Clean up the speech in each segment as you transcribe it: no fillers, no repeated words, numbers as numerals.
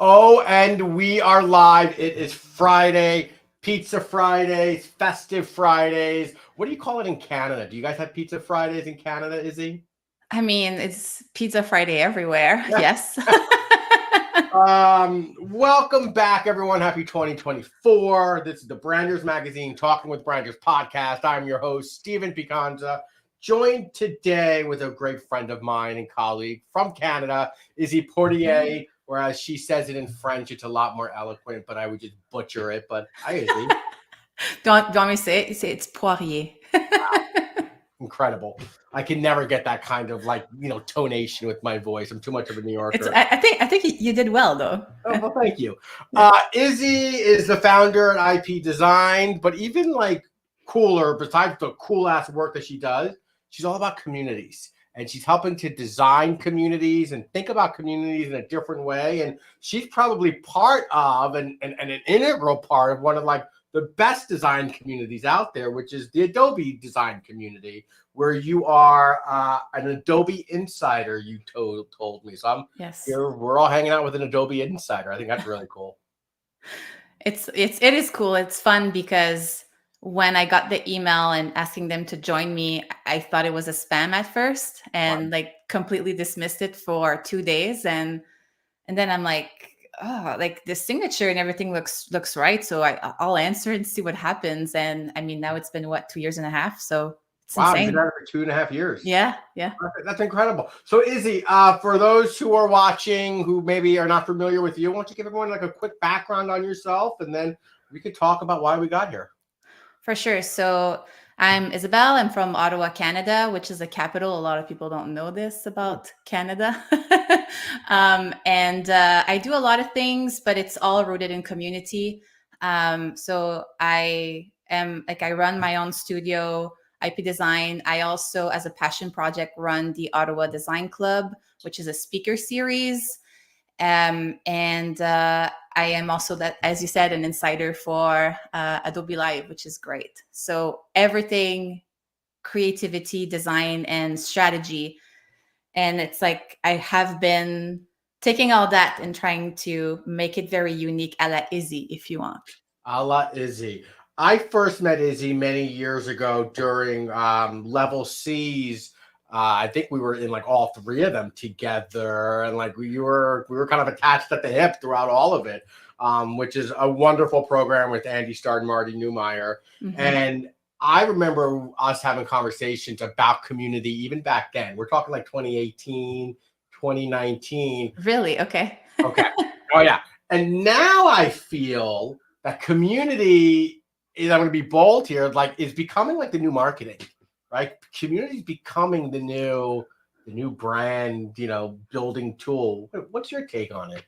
Oh, and we are live. It is Friday, Pizza Fridays, Festive Fridays. What do you call it in Canada? Do you guys have Pizza Fridays in Canada, Izzy? I mean, it's Pizza Friday everywhere. Yes. Welcome back, everyone. Happy 2024. This is the Branders Magazine, Talking with Branders podcast. I'm your host, Stephen Picanza, joined today with a great friend of mine and colleague from Canada, Izzy Poirier. Whereas she says it in French, it's a lot more eloquent, but I would just butcher it. But hi, Izzy. Do you want me to say it? You say it's Poirier. Incredible. I can never get that kind of tonation with my voice. I'm too much of a New It's. Yorker. I think you did well though. Oh, well, thank you. Izzy is the founder at IP Design, but even cooler, besides the cool ass work that she does, she's all about communities. And she's helping to design communities and think about communities in a different way. And she's probably part of and an integral part of one of the best design communities out there, which is the Adobe design community, where you are an Adobe insider, you told me. So I'm Yes. here, we're all hanging out with an Adobe insider. I think that's really cool. It is cool. It's fun because when I got the email and asking them to join me, I thought it was a spam at first and completely dismissed it for 2 days. And then I'm like, oh, like the signature and everything looks right. So I'll answer and see what happens. And I mean, now it's been what, 2 years and a half. So it's Wow, you've insane. been at it for 2.5 years. Yeah. That's incredible. So Izzy, for those who are watching who maybe are not familiar with you, why don't you give everyone a quick background on yourself, and then we could talk about why we got here. For sure. So I'm Isabelle. I'm from Ottawa, Canada, which is the capital. A lot of people don't know this about Canada. And I do a lot of things, but it's all rooted in community. So I run my own studio, IP Design. I also, as a passion project, run the Ottawa Design Club, which is a speaker series. And I am also, that, as you said, an insider for Adobe Live, which is great. So everything, creativity, design, and strategy. And it's like I have been taking all that and trying to make it very unique a la Izzy, if you want. A la Izzy. I first met Izzy many years ago during Level C's. I think we were in all three of them together, and we were kind of attached at the hip throughout all of it, which is a wonderful program with Andy Starr and Marty Newmeyer. Mm-hmm. And I remember us having conversations about community even back then. We're talking 2018, 2019. Really? Okay. Okay. Oh yeah. And now I feel that community is, I'm going to be bold here, is becoming the new marketing, right? Community is becoming the new brand, building tool. What's your take on it?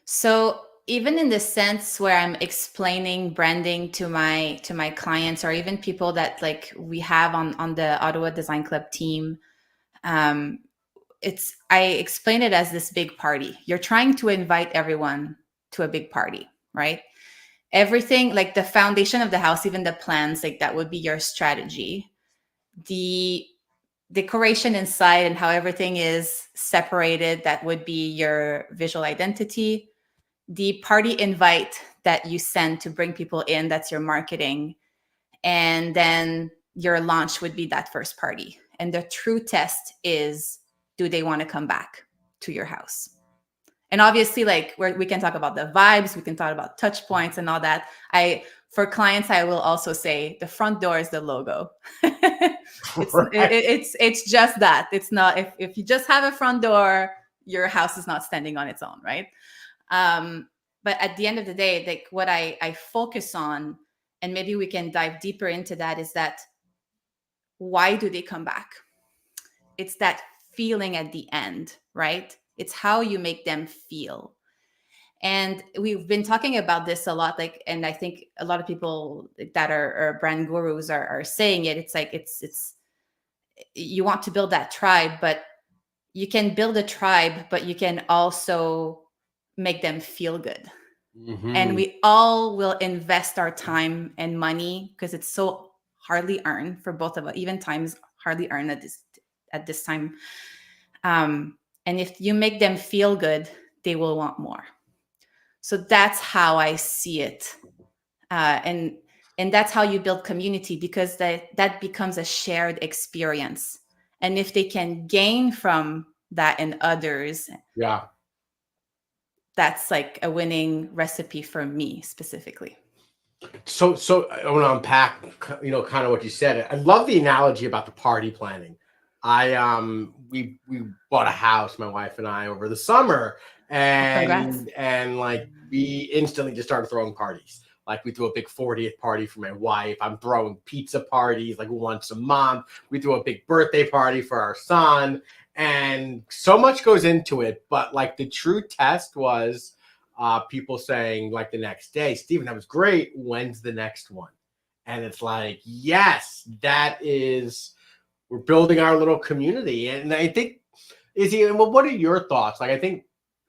So even in the sense where I'm explaining branding to my clients, or even people that we have on the Ottawa Design Club team, I explain it as this big party. You're trying to invite everyone to a big party, right? Everything, like the foundation of the house, even the plans, that would be your strategy. The decoration inside and how everything is separated, that would be your visual identity. The party invite that you send to bring people in, that's your marketing. And then your launch would be that first party. And the true test is, do they want to come back to your house? And obviously, we can talk about the vibes, we can talk about touch points and all that. For clients, I will also say the front door is the logo. It's just that. It's not, if you just have a front door, your house is not standing on its own, right? But at the end of the day, what I focus on, and maybe we can dive deeper into that, is that why do they come back? It's that feeling at the end, right? It's how you make them feel. And we've been talking about this a lot, and I think a lot of people that are brand gurus are saying it. It's you want to build that tribe, but you can build a tribe, but you can also make them feel good. Mm-hmm. And we all will invest our time and money because it's so hardly earned for both of us. Even time is hardly earned at this time. And if you make them feel good, they will want more. So that's how I see it. And that's how you build community, because that becomes a shared experience. And if they can gain from that in others, Yeah. that's like a winning recipe for me specifically. So I want to unpack, kind of what you said. I love the analogy about the party planning. We bought a house, my wife and I, over the summer, Oh, congrats. and like we instantly just started throwing parties. Like we threw a big 40th party for my wife. I'm throwing pizza parties like once a month. We threw a big birthday party for our son, and so much goes into it. But like the true test was people saying like the next day, Steven, that was great. When's the next one? And it's like, yes, we're building our little community. And I think, Izzy, well, what are your thoughts? Like, I think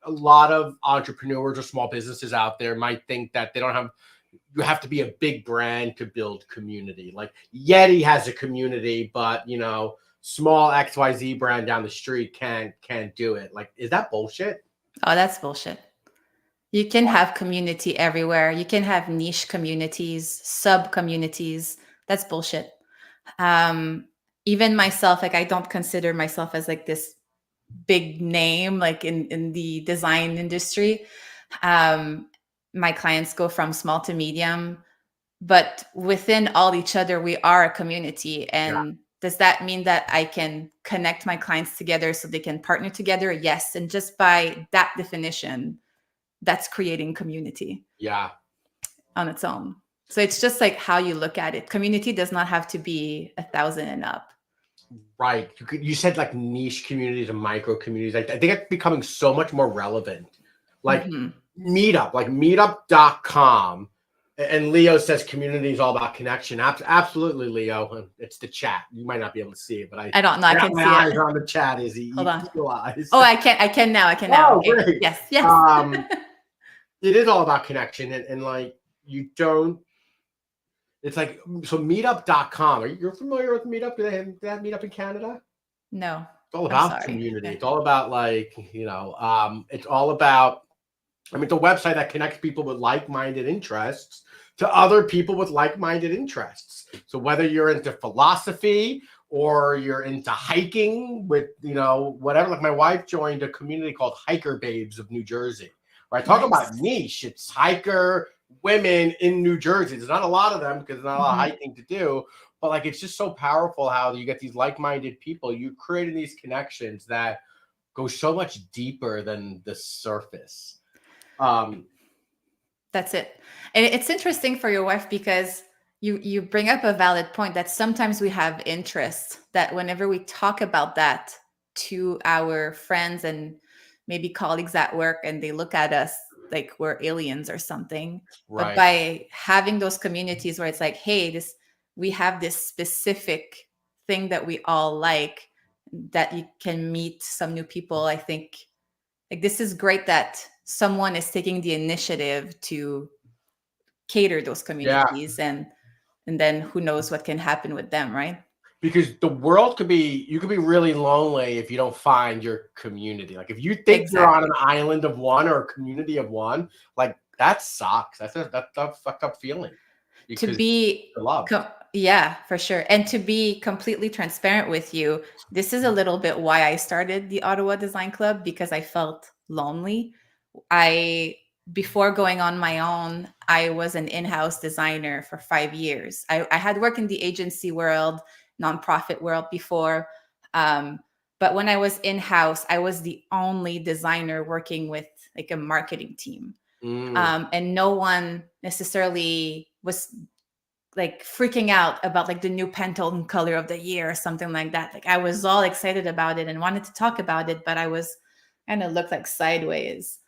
a lot of entrepreneurs or small businesses out there might think that you have to be a big brand to build community. Like Yeti has a community, but small XYZ brand down the street can't do it. Like, is that bullshit? Oh, that's bullshit. You can have community everywhere. You can have niche communities, sub communities. That's bullshit. Um, Even myself, like I don't consider myself as like this big name, like in the design industry. Um, my clients go from small to medium, but within all each other, we are a community. Yeah. And does that mean that I can connect my clients together so they can partner together? Yes. And just by that definition, that's creating community Yeah. on its own. So it's just like how you look at it. Community does not have to be 1,000 and up. Right. You said like niche communities and micro communities. I think it's becoming so much more relevant. Like Mm-hmm. meetup.com. And Leo says community is all about connection. Absolutely, Leo. It's the chat. You might not be able to see it, but I don't know. I can my see eyes it. are on the chat. Izzy, Hold on. eagle eyes. Oh, I can. I can now. I can now. Oh, Okay. great. Yes. Yes. It is all about connection, and like you don't. It's like, so meetup.com. You're familiar with Meetup? Do they have Meetup in Canada? No. It's all I'm about sorry. community. Yeah. It's all about it's all about, it's a website that connects people with like-minded interests to other people with like-minded interests. So whether you're into philosophy or you're into hiking with, whatever, like my wife joined a community called Hiker Babes of New Jersey, where I talk about niche. It's hiker women in New Jersey. There's not a lot of them because there's not a lot of hiking to do, but like it's just so powerful how you get these like-minded people. You're creating these connections that go so much deeper than the surface. That's it. And it's interesting for your wife because you bring up a valid point that sometimes we have interests that whenever we talk about that to our friends and maybe colleagues at work, and they look at us like we're aliens or something. Right. But by having those communities where it's like, hey, we have this specific thing that we all like, that you can meet some new people. I think like this is great that someone is taking the initiative to cater those communities, and then who knows what can happen with them, right? Because the world you could be really lonely if you don't find your community. Like if you think you're on an island of one or a community of one, like that sucks. That's a fucked up feeling. To be yeah, for sure. And to be completely transparent with you, this is a little bit why I started the Ottawa Design Club, because I felt lonely. Before going on my own, I was an in-house designer for 5 years. I had worked in the agency world, nonprofit world before. But when I was in-house, I was the only designer working with like a marketing team. And no one necessarily was like freaking out about like the new Pantone color of the year or something like that. Like I was all excited about it and wanted to talk about it, but I was kind of looked like sideways.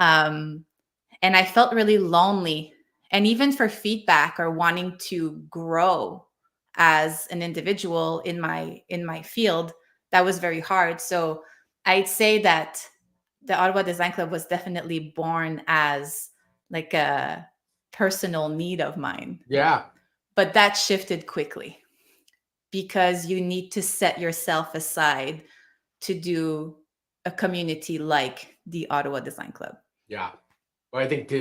And I felt really lonely. And even for feedback or wanting to grow as an individual in my field, that was very hard. So I'd say that the Ottawa Design Club was definitely born as like a personal need of mine. Yeah. But that shifted quickly because you need to set yourself aside to do a community like the Ottawa Design Club. Yeah. Well, I think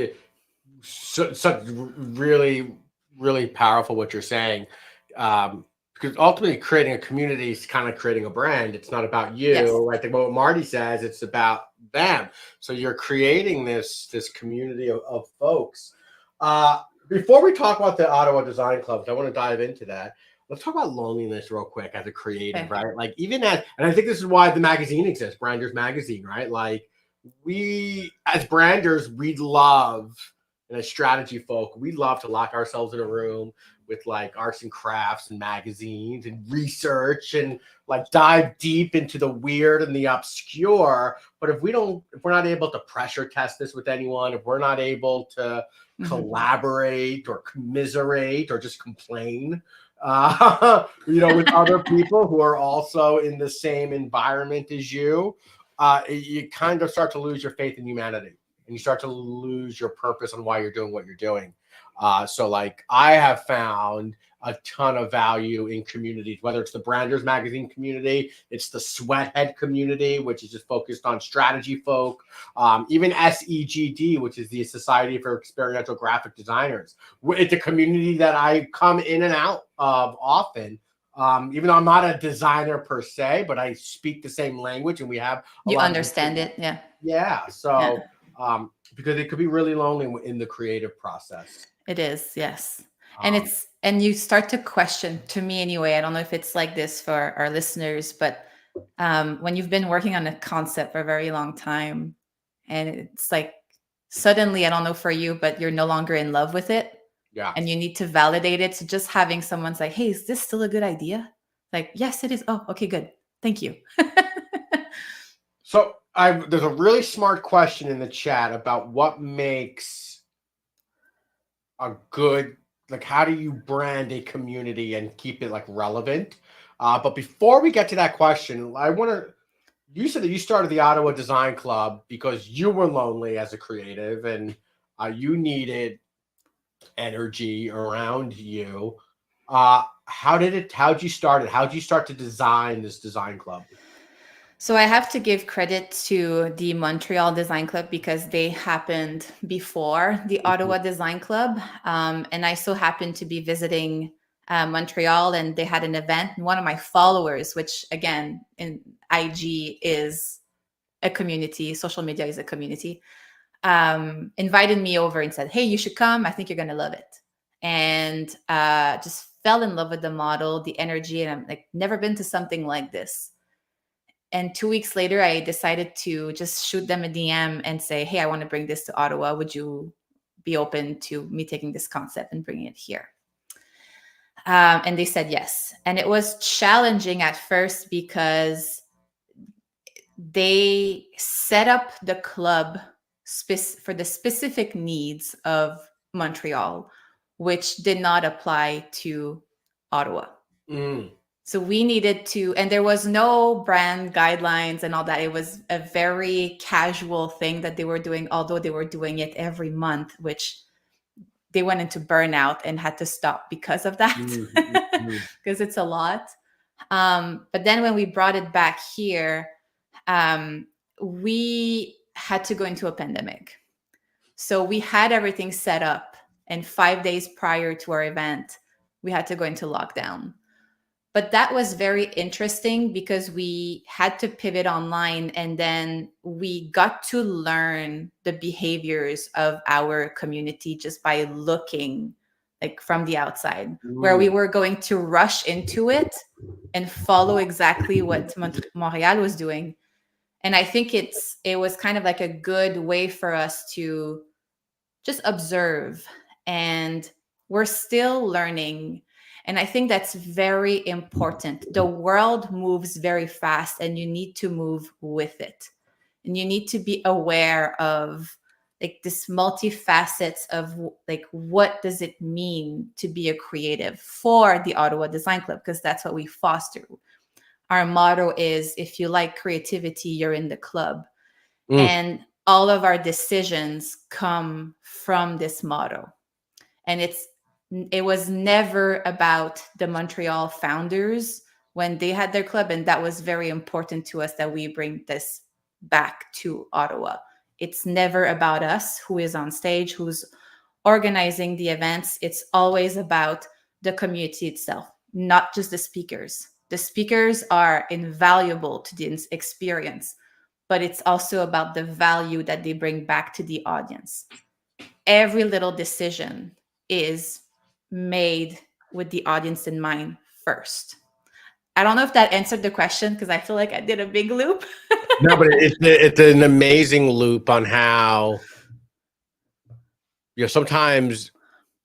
such really, really powerful what you're saying. Because ultimately creating a community is kind of creating a brand. It's not about Yes. you. I think what Marty says, it's about them. So you're creating this community of folks. Before we talk about the Ottawa Design Clubs, I want to dive into that. Let's talk about loneliness real quick as a creative, Okay. right? Like even as, and I think this is why the magazine exists, Branders Magazine, right? Like we as branders, we love, and as strategy folk, we love to lock ourselves in a room with like arts and crafts and magazines and research and like dive deep into the weird and the obscure. But if we're not able to pressure test this with anyone, if we're not able to collaborate or commiserate or just complain, with other people who are also in the same environment as you, you kind of start to lose your faith in humanity, and you start to lose your purpose on why you're doing what you're doing. So like I have found a ton of value in communities, whether it's the Branders Magazine community, it's the Sweathead community, which is just focused on strategy folk, even SEGD, which is the Society for Experiential Graphic Designers. It's a community that I come in and out of often. Even though I'm not a designer per se, but I speak the same language, and we have a You lot understand of it. Yeah. yeah. Yeah. So because it could be really lonely in the creative process. It is, yes. Um, And you start to question, to me anyway, I don't know if it's like this for our listeners, but when you've been working on a concept for a very long time, and it's like suddenly, I don't know for you, but you're no longer in love with it, yeah. and you need to validate it. So just having someone's like, hey, is this still a good idea? Like, yes, it is. Oh, okay, good. Thank you. So there's a really smart question in the chat about what makes a good, like how do you brand a community and keep it like relevant? But before we get to that question, you said that you started the Ottawa Design Club because you were lonely as a creative, and you needed energy around you. How'd you start it? How'd you start to design this design club? So I have to give credit to the Montreal Design Club because they happened before the Ottawa Design Club. And I so happened to be visiting Montreal, and they had an event. And one of my followers, which again in IG is a community, social media is a community, invited me over and said, hey, you should come. I think you're going to love it. And just fell in love with the model, the energy. And I'm like, never been to something like this. And 2 weeks later, I decided to just shoot them a DM and say, hey, I want to bring this to Ottawa. Would you be open to me taking this concept and bringing it here? And they said yes. And it was challenging at first because they set up the club for the specific needs of Montreal, which did not apply to Ottawa. Mm. So we needed to, and there was no brand guidelines and all that. It was a very casual thing that they were doing, although they were doing it every month, which they went into burnout and had to stop because of that, because it's a lot. But then when we brought it back here, we had to go into a pandemic. So we had everything set up, and 5 days prior to our event, we had to go into lockdown. But that was very interesting because we had to pivot online, and then we got to learn the behaviors of our community just by looking like from the outside, where we were going to rush into it and follow exactly what Montreal was doing. And I think it was kind of like a good way for us to just observe, and we're still learning. And I think that's very important. The world moves very fast, and you need to move with it. And you need to be aware of like this multifacets of like what does it mean to be a creative for the Ottawa Design Club, because that's what we foster. Our motto is, if you like creativity, you're in the club. And all of our decisions come from this motto. And it was never about the Montreal founders when they had their club. And that was very important to us, that we bring this back to Ottawa. It's never about us, who is on stage, who's organizing the events. It's always about the community itself, not just the speakers. The speakers are invaluable to the experience, but it's also about the value that they bring back to the audience. Every little decision is made with the audience in mind first. I don't know if that answered the question, because I feel like I did a big loop. No, but it's an amazing loop on how, sometimes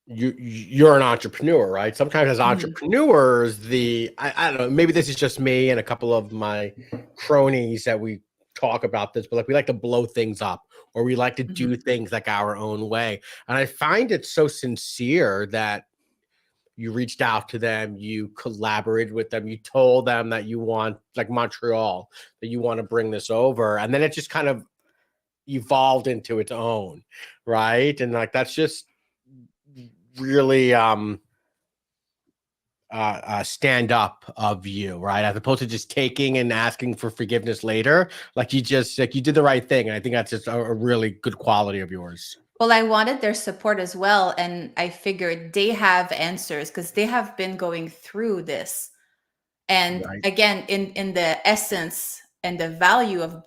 you're an entrepreneur, right? Sometimes as entrepreneurs, I don't know, maybe this is just me and a couple of my cronies that we talk about this, but like we like to blow things up, or we like to do things like our own way. And I find it so sincere that you reached out to them, you collaborated with them, you told them that you want, like Montreal, that you want to bring this over, and then it just kind of evolved into its own, right? And like that's just really stand up of you, right? As opposed to just taking and asking for forgiveness later. Like you just, like, you did the right thing, and I think that's just a really good quality of yours. Well, I wanted their support as well, and I figured they have answers because they have been going through this. And Right. again, in the essence and the value of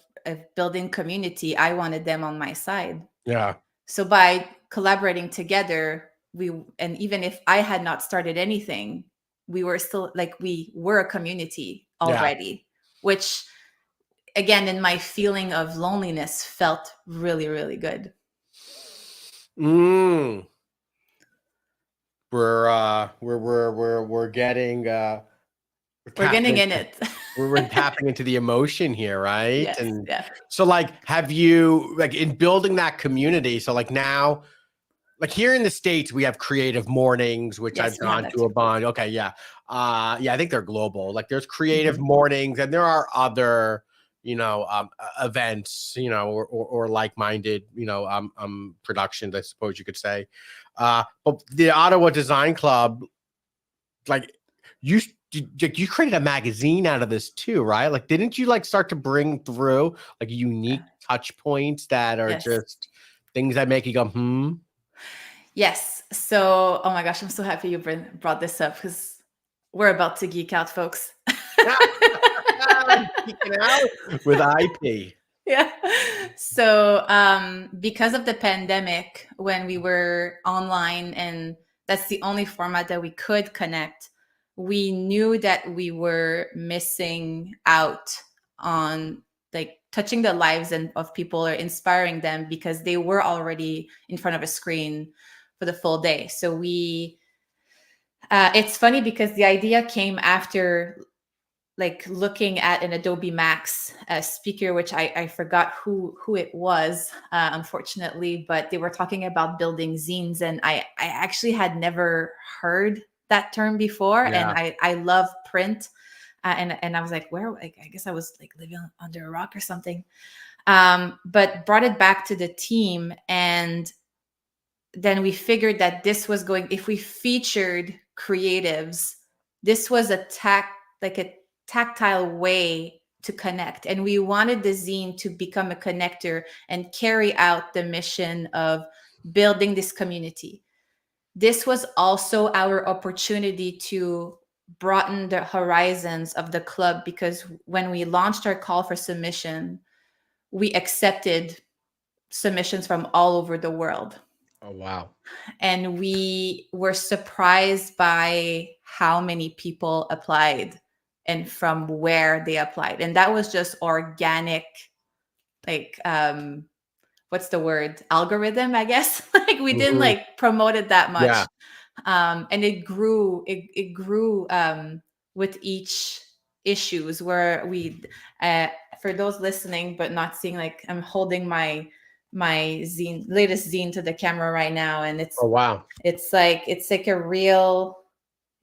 building community, I wanted them on my side. Yeah. So by collaborating together, and even if I had not started anything, we were still like, we were a community already, which again, in my feeling of loneliness, felt really, really good. We're getting we're getting in it. we're tapping into the emotion here, right? Yes, and yeah. So like, have you, like, in building that community, so like now, like here in the States, we have creative mornings, which Yes, I've gone to a bunch. Okay, yeah. Yeah, I think they're global. Like there's creative mornings, and there are other, events, or like-minded, productions, I suppose you could say. But the Ottawa Design Club, like you created a magazine out of this too, right? Like, didn't you like start to bring through like unique touch points that are just things that make you go, Yes. So, oh my gosh, I'm so happy you brought this up, because we're about to geek out, folks. Geeking out with IP. Yeah. So, because of the pandemic, when we were online and that's the only format that we could connect, we knew that we were missing out on like touching the lives of people or inspiring them, because they were already in front of a screen for the full day. So it's funny because the idea came after like looking at an Adobe Max speaker, which I forgot who it was, unfortunately, but they were talking about building zines, and I actually had never heard that term before, and I love print, and I was like, I guess I was like living under a rock or something, but brought it back to the team, and then we figured that this was if we featured creatives, this was a tactile way to connect. And we wanted the zine to become a connector and carry out the mission of building this community. This was also our opportunity to broaden the horizons of the club, because when we launched our call for submission, we accepted submissions from all over the world. Oh, wow. And we were surprised by how many people applied and from where they applied. And that was just organic, like, what's the word? Algorithm, I guess. Like we didn't like promote it that much. Yeah. And it grew, it grew with each issues where we, for those listening but not seeing, like I'm holding my zine, latest zine to the camera right now, and it's it's like a real,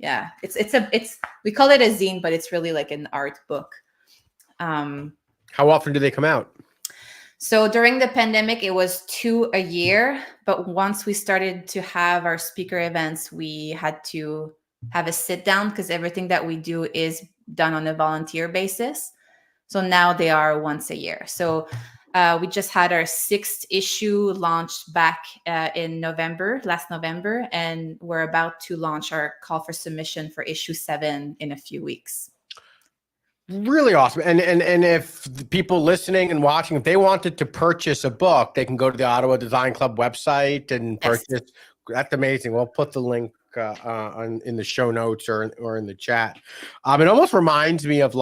it's we call it a zine, but it's really like an art book. How often do they come out? So during the pandemic, it was 2 a year, but once we started to have our speaker events, we had to have a sit down, because everything that we do is done on a volunteer basis. So now they are once a year. So we just had our 6th issue launched back in last November, and we're about to launch our call for submission for issue 7 in a few weeks. Really awesome. And if the people listening and watching, if they wanted to purchase a book, they can go to the Ottawa Design Club website and purchase. Yes. That's amazing. We'll put the link in the show notes or in the chat. It almost reminds me of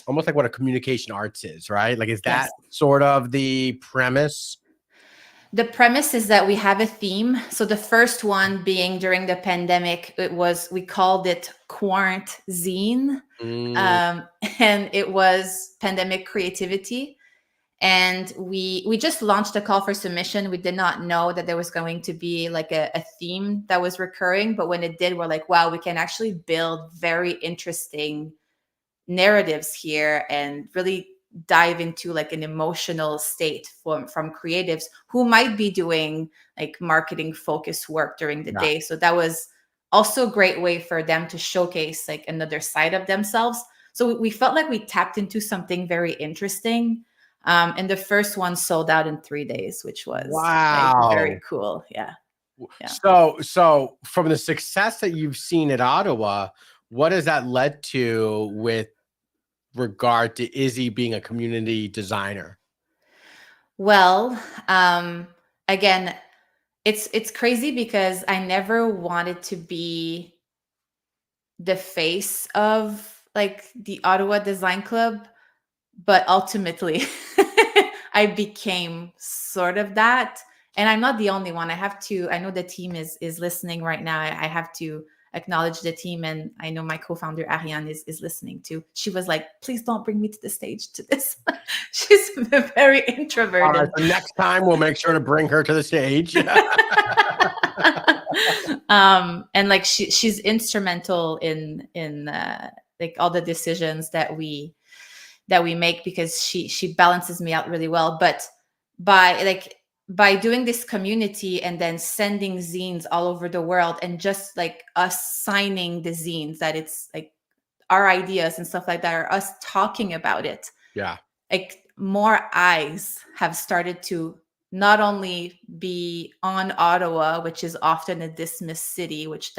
almost like what a communication arts is, right? Like, is that sort of the premise? The premise is that we have a theme. So the first one being during the pandemic, we called it Quarantine. And it was pandemic creativity. And we just launched a call for submission. We did not know that there was going to be like a theme that was recurring. But when it did, we're like, wow, we can actually build very interesting narratives here and really dive into like an emotional state from creatives who might be doing like marketing focused work during the day. So that was also a great way for them to showcase like another side of themselves. So we felt like we tapped into something very interesting. And the first one sold out in 3 days, which was like, very cool. Yeah. So from the success that you've seen at Ottawa, what has that led to with regard to Izzy being a community designer? Well, again, it's crazy because I never wanted to be the face of like the Ottawa Design Club, but ultimately I became sort of that. And I'm not the only one. I know the team is listening right now. I have to acknowledge the team, and I know my co-founder Ariane is listening too. She was like, please don't bring me to the stage to this. She's very introverted. All right, so next time we'll make sure to bring her to the stage. And like she's instrumental in like all the decisions that we make, because she balances me out really well. But by doing this community and then sending zines all over the world, and just like us signing the zines, that it's like our ideas and stuff like that, are us talking about it. Yeah. Like more eyes have started to not only be on Ottawa, which is often a dismissed city, which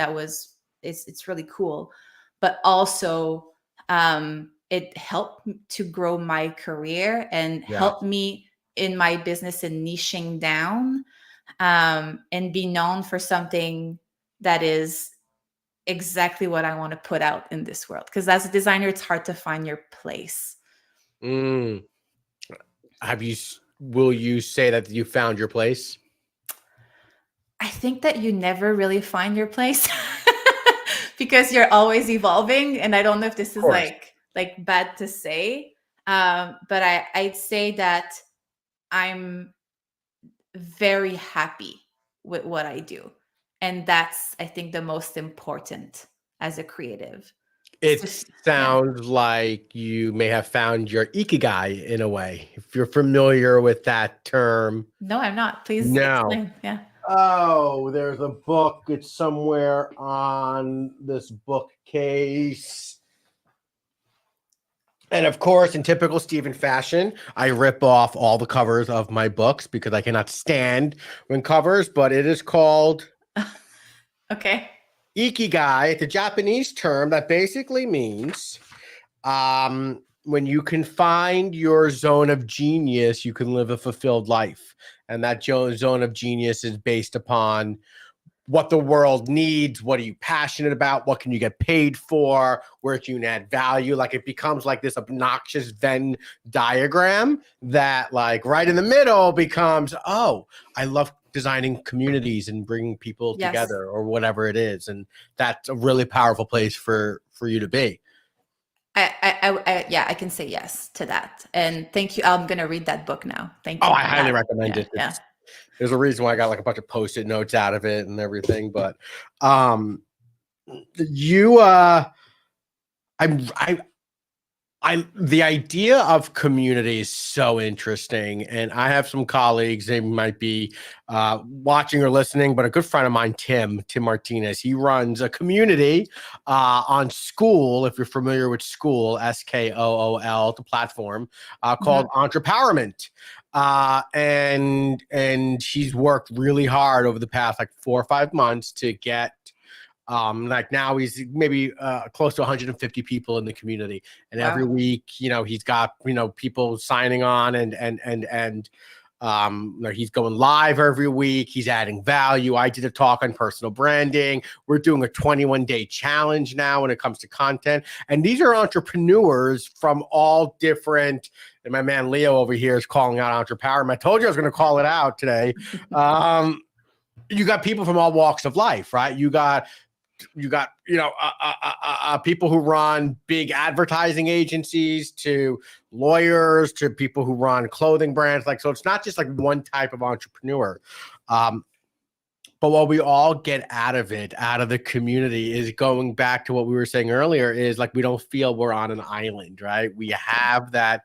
it's really cool, but also it helped to grow my career and help me in my business in niching down, and be known for something that is exactly what I want to put out in this world. Because as a designer, it's hard to find your place. Will you say that you found your place? I think that you never really find your place because you're always evolving. And I don't know if this is like bad to say, but I'd say that I'm very happy with what I do. And that's, I think, the most important as a creative. It sounds like you may have found your ikigai in a way, if you're familiar with that term. No, I'm not. Please explain. Yeah. Oh, there's a book. It's somewhere on this bookcase. And of course, in typical Stephen fashion, I rip off all the covers of my books because I cannot stand when covers, but it is called Ikigai. It's a Japanese term that basically means when you can find your zone of genius, you can live a fulfilled life. And that zone of genius is based upon what the world needs. What are you passionate about? What can you get paid for? Where can you add value? Like, it becomes like this obnoxious Venn diagram that, like, right in the middle becomes, oh, I love designing communities and bringing people together, or whatever it is. And that's a really powerful place for you to be. I can say yes to that. And thank you. I'm going to read that book now. Thank you. Oh, I highly recommend it. There's a reason why I got like a bunch of Post-it notes out of it and everything. But I The idea of community is so interesting, and I have some colleagues. They might be watching or listening, but a good friend of mine, Tim Martinez, he runs a community on School. If you're familiar with School, SKOOL, the platform called Entrepowerment. And she's worked really hard over the past like 4 or 5 months to get like now he's maybe close to 150 people in the community, and every Wow. week, he's got people signing on, and he's going live every week. He's adding value. I did a talk on personal branding. We're doing a 21-day challenge now when it comes to content, and these are entrepreneurs from all different. And my man Leo over here is calling out Entrepowerment. I told you I was going to call it out today. You got people from all walks of life, right? You got people who run big advertising agencies, to lawyers, to people who run clothing brands. So it's not just like one type of entrepreneur. But what we all get out of the community, is going back to what we were saying earlier, is like we don't feel we're on an island, right? We have that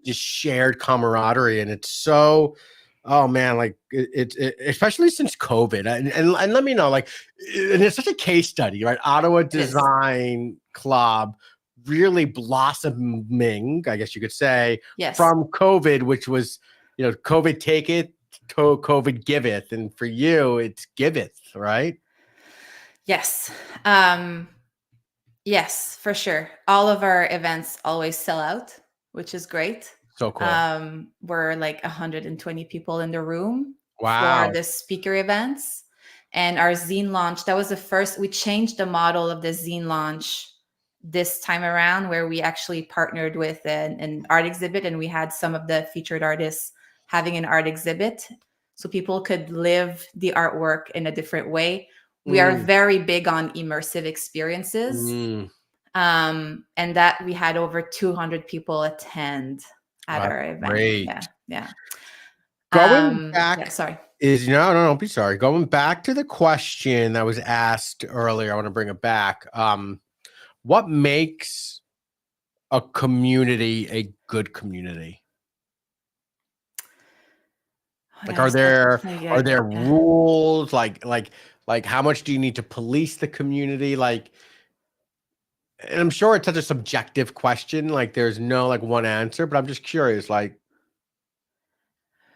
just shared camaraderie, and it's so. Oh man, like it especially since COVID, and let me know, like, and it's such a case study, right? Ottawa Design Club really blossoming, I guess you could say, from COVID, which was, COVID taketh, COVID giveth, and for you, it's giveth, right? Yes. Yes, for sure. All of our events always sell out, which is great. So cool. We're like 120 people in the room Wow. for the speaker events. And our zine launch, that was the first, we changed the model of the zine launch this time around, where we actually partnered with an art exhibit, and we had some of the featured artists having an art exhibit so people could live the artwork in a different way. We are very big on immersive experiences. And that we had over 200 people attend at our event. Great. Yeah. Going back, sorry. No, be sorry. Going back to the question that was asked earlier, I want to bring it back. What makes a community a good community? Like, are there rules? Like how much do you need to police the community? Like, and I'm sure it's such a subjective question. Like, there's no like one answer, but I'm just curious. Like,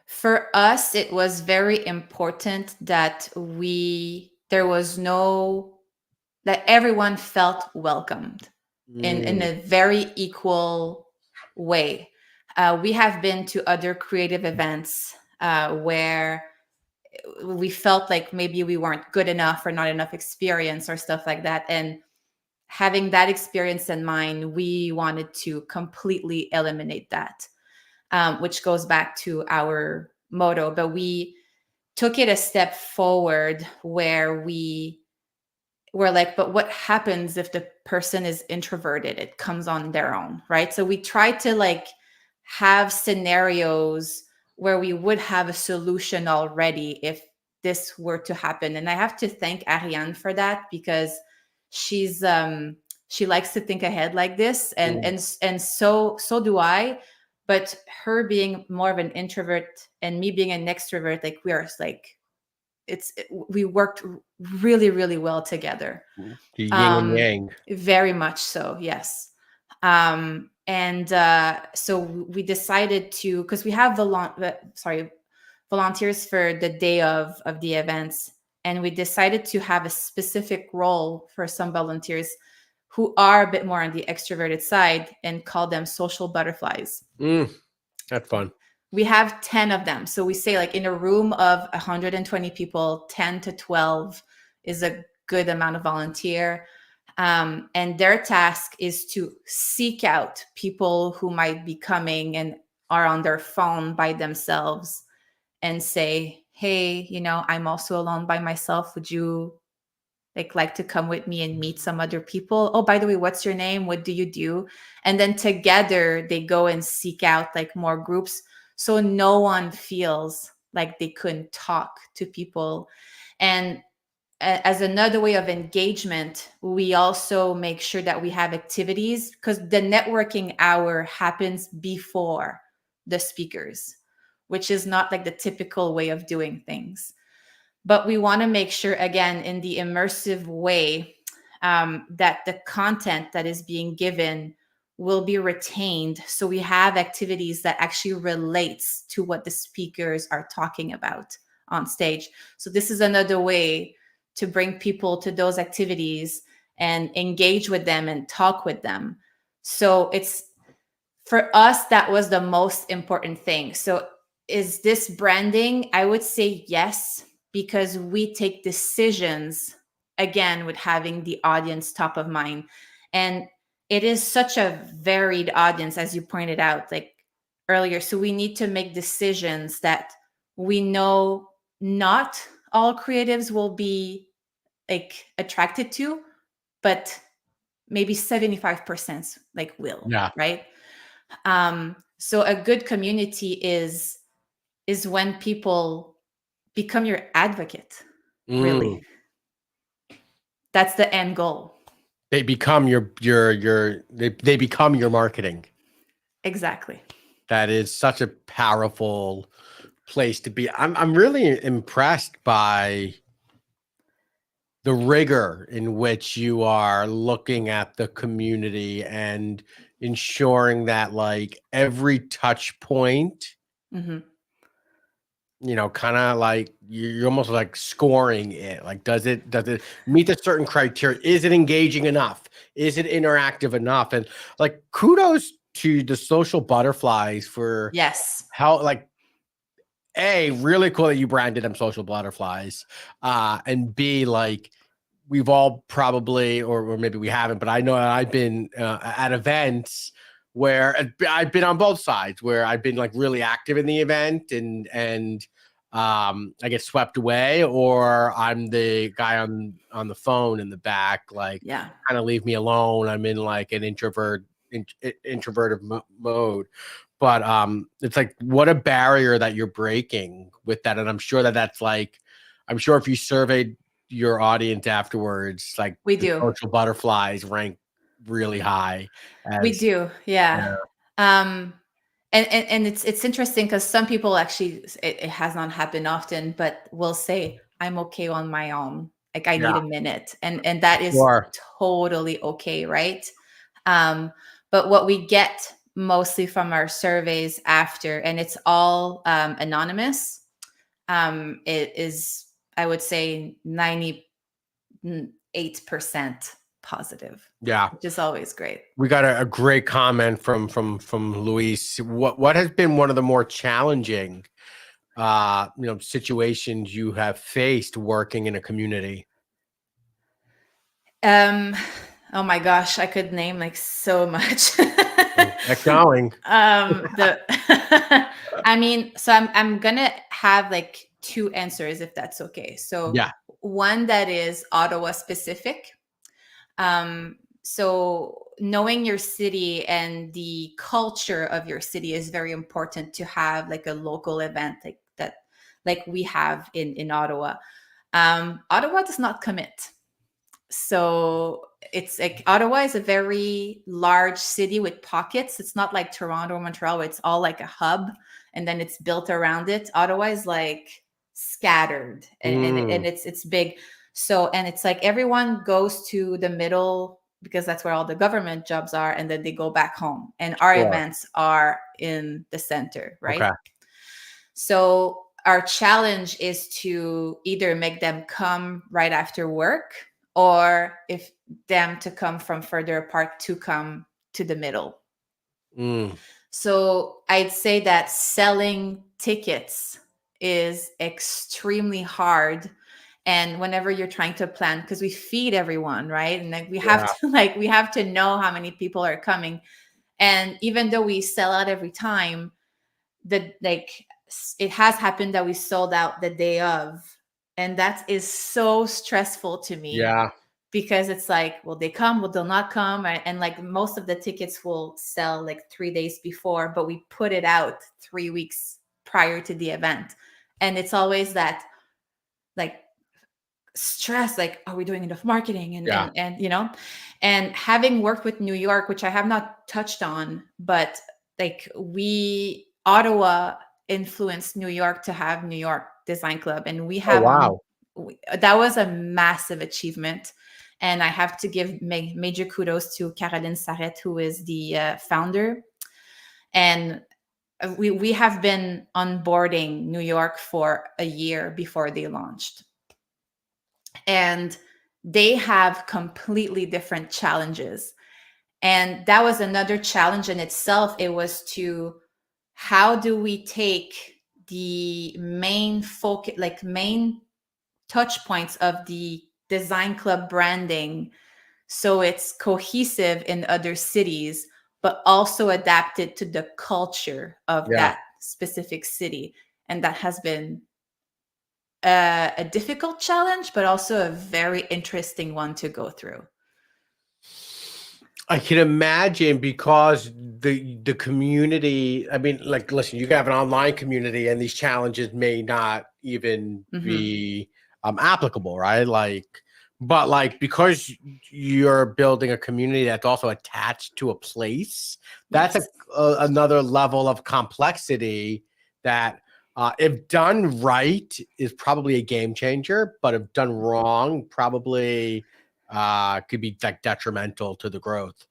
for us, it was very important that that everyone felt welcomed in a very equal way. We have been to other creative events where we felt like maybe we weren't good enough or not enough experience or stuff like that. And having that experience in mind, we wanted to completely eliminate that, which goes back to our motto. But we took it a step forward, where we were like, but what happens if the person is introverted? It comes on their own, right? So we tried to like have scenarios where we would have a solution already if this were to happen. And I have to thank Ariane for that, because she's she likes to think ahead like this, and so do I. But her being more of an introvert and me being an extrovert, like we are like, we worked really, really well together. The yin and yang. Very much so, yes. And so we decided to, because we have volunteers for the day of the events, and we decided to have a specific role for some volunteers who are a bit more on the extroverted side, and call them social butterflies. That's fun. We have 10 of them. So we say, like, in a room of 120 people, 10 to 12 is a good amount of volunteer. And their task is to seek out people who might be coming and are on their phone by themselves, and say, hey, I'm also alone by myself. Would you like to come with me and meet some other people? Oh, by the way, what's your name? What do you do? And then together they go and seek out like more groups, so no one feels like they couldn't talk to people. And as another way of engagement, we also make sure that we have activities, because the networking hour happens before the speakers, which is not like the typical way of doing things. But we want to make sure, again, in the immersive way, that the content that is being given will be retained. So we have activities that actually relates to what the speakers are talking about on stage. So this is another way to bring people to those activities and engage with them and talk with them. So it's, for us, that was the most important thing. So is this branding? I would say yes, because we take decisions, again, with having the audience top of mind. And it is such a varied audience, as you pointed out, like earlier. So we need to make decisions that we know not all creatives will be like attracted to, but maybe 75% like will, Yeah. right? So a good community is when people become your advocate, really. Mm. That's the end goal. They become they become your marketing. Exactly. That is such a powerful place to be. I'm really impressed by the rigor in which you are looking at the community and ensuring that like every touch point, Hmm. kind of like you're almost like scoring it. Like, does it meet a certain criteria? Is it engaging enough? Is it interactive enough? And like, kudos to the social butterflies for Yes. how, like, A, really cool that you branded them social butterflies. And B, like, we've all probably, or maybe we haven't, but I know I've been at events where I've been on both sides, where I've been like really active in the event and I get swept away, or I'm the guy on the phone in the back, like, Yeah. kind of leave me alone. I'm in like an introverted mode. But it's like, what a barrier that you're breaking with that. And I'm sure that's like, I'm sure if you surveyed your audience afterwards, like We the do. social butterflies rank really high We as, do. Yeah. yeah, And it's interesting because some people actually, it has not happened often, but will say, I'm okay on my own. Like I need yeah, a minute. And that is sure, totally okay, right? But what we get mostly from our surveys after, and it's all anonymous, it is, I would say, 98% positive, yeah. which is always great. We got a great comment from Luis. What has been one of the more challenging situations you have faced working in a community? Oh my gosh, I could name like so much. Get going. The I mean, so I'm gonna have like two answers if that's okay. So Yeah, one that is Ottawa specific. So knowing your city and the culture of your city is very important to have like a local event like that, like we have in Ottawa. Ottawa does not commit. So it's like Ottawa is a very large city with pockets. It's not like Toronto or Montreal, where it's all like a hub and then it's built around it. Ottawa is like scattered and it's big. So and it's like everyone goes to the middle because that's where all the government jobs are, and then they go back home. And our sure. events are in the center, right? Okay. So our challenge is to either make them come right after work, or if them to come from further apart to come to the middle. Mm, So I'd say that selling tickets is extremely hard. And whenever you're trying to plan, because we feed everyone, right? And like we have yeah, to we have to know how many people are coming. And even though we sell out every time, it has happened that we sold out the day of, and that is so stressful to me, yeah, because it's like, will they come, will they not come? And like most of the tickets will sell like 3 days before, but we put it out 3 weeks prior to the event. And it's always that like stress, like, are we doing enough marketing? And Yeah. and having worked with New York, which I have not touched on, but like we Ottawa influenced New York to have New York Design Club, and we Oh, have wow. that was a massive achievement. And I have to give major kudos to Caroline Sarrette, who is the founder. And we have been onboarding New York for a year before they launched. And they have completely different challenges. And that was another challenge in itself. It was to, how do we take the main focus, like main touch points of the design club branding, so it's cohesive in other cities, but also adapted to the culture of Yeah. that specific city. And that has been a difficult challenge, but also a very interesting one to go through. I can imagine, because the community, I mean, like, listen, you can have an online community and these challenges may not even be applicable, right? Like, but like, because you're building a community that's also attached to a place, that's Yes. another level of complexity that, if done right, is probably a game changer, but if done wrong, probably could be like detrimental to the growth.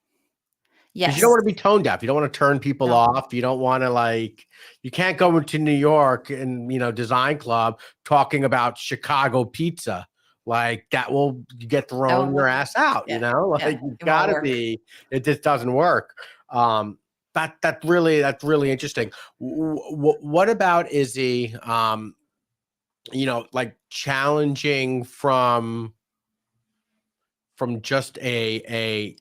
Because you don't Yes. want to be tone deaf. You don't want to turn people No. off. You don't want to, like, you can't go into New York and, design club talking about Chicago pizza. Like, that will get That thrown won't your work. ass out, Yeah. like, Yeah. you've It won't got to work. be, it just doesn't work. That's really interesting. What about Izzy? Like, challenging from just a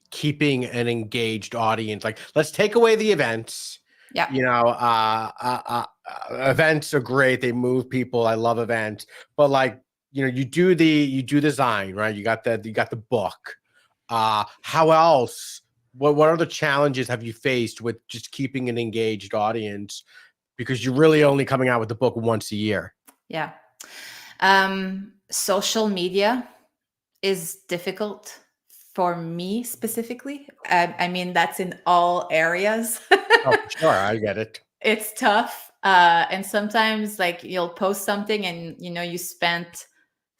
keeping an engaged audience. Like, let's take away the events. Yeah. Events are great. They move people. I love events. But, like, you do design, right? You got the book. How else? What other challenges have you faced with just keeping an engaged audience? Because you're really only coming out with the book once a year. Yeah. Social media is difficult for me specifically. I mean, that's in all areas. Oh, for sure. I get it. It's tough. And sometimes, like, you'll post something and you spent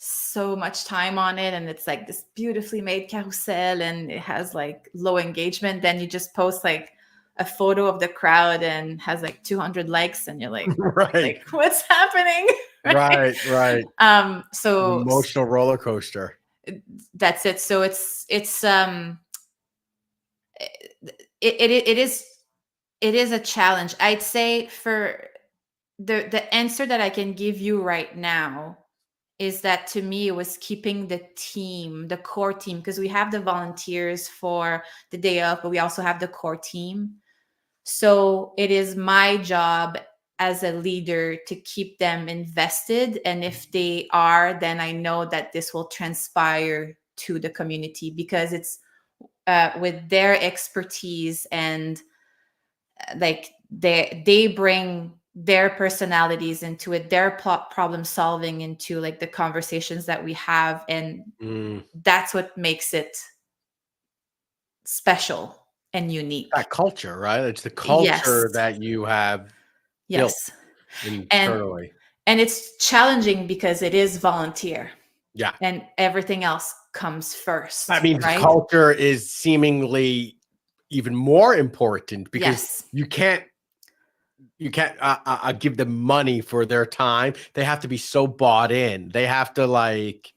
so much time on it, and it's like this beautifully made carousel and it has like low engagement. Then you just post like a photo of the crowd and has like 200 likes, and you're like, Right. what's happening? Right. So Emotional roller coaster. that's it. So it is a challenge. I'd say for the answer that I can give you right now is that, to me, it was keeping the team, the core team, because we have the volunteers for the day of, but we also have the core team. So it is my job as a leader to keep them invested. And if they are, then I know that this will transpire to the community, because it's with their expertise, and like they bring their personalities into it, their problem solving into like the conversations that we have, and that's what makes it special and unique. That culture, right? It's the Yes. culture that you have built Yes. and internally. and it's challenging because it is volunteer, Yeah. and everything else comes That first, means right? culture is seemingly even more important, because Yes. you can't give them money for their time. They have to be so bought in. They have to, like,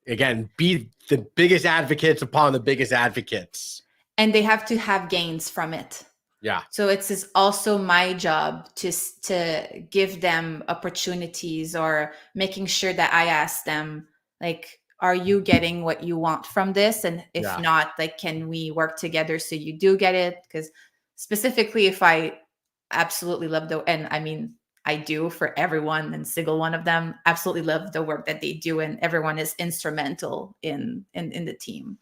again, be the biggest advocates upon the biggest advocates. And they have to have gains from it. Yeah. So it's also my job to give them opportunities, or making sure that I ask them, like, are you getting what you want from this? And if Yeah. not, like, can we work together so you do get it? Because specifically, if I absolutely love and I mean, I do, for everyone, and Sigil, one of them, absolutely love the work that they do, and everyone is instrumental in the team.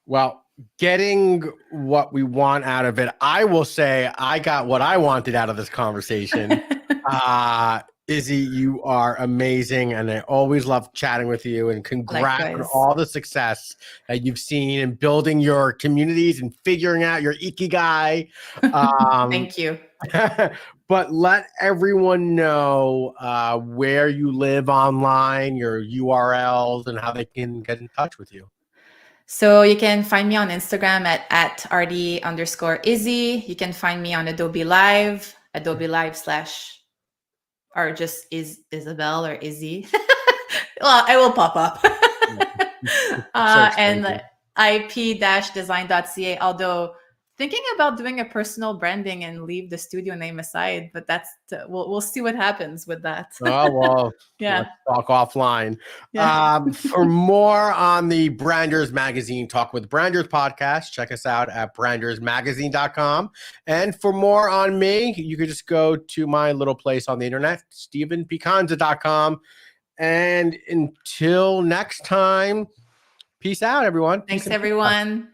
Well, getting what we want out of it, I will say I got what I wanted out of this conversation. Izzy, you are amazing, and I always love chatting with you. And congrats on Likewise. all the success that you've seen in building your communities and figuring out your ikigai. Thank you. But let everyone know where you live online, your URLs, and how they can get in touch with you. So you can find me on Instagram at @RD_Izzy. You can find me on Adobe Live / or just Isabelle or Izzy. Well, I will pop up. And ip-design.ca, although thinking about doing a personal branding and leave the studio name aside, but that's we'll see what happens with that. Oh, well, yeah. Let's talk offline. Yeah. For more on the Branders Magazine Talk with Branders podcast, check us out at brandersmagazine.com. And for more on me, you could just go to my little place on the internet, stephenpicanza.com. And until next time, peace out, everyone. Thanks, Peace and everyone.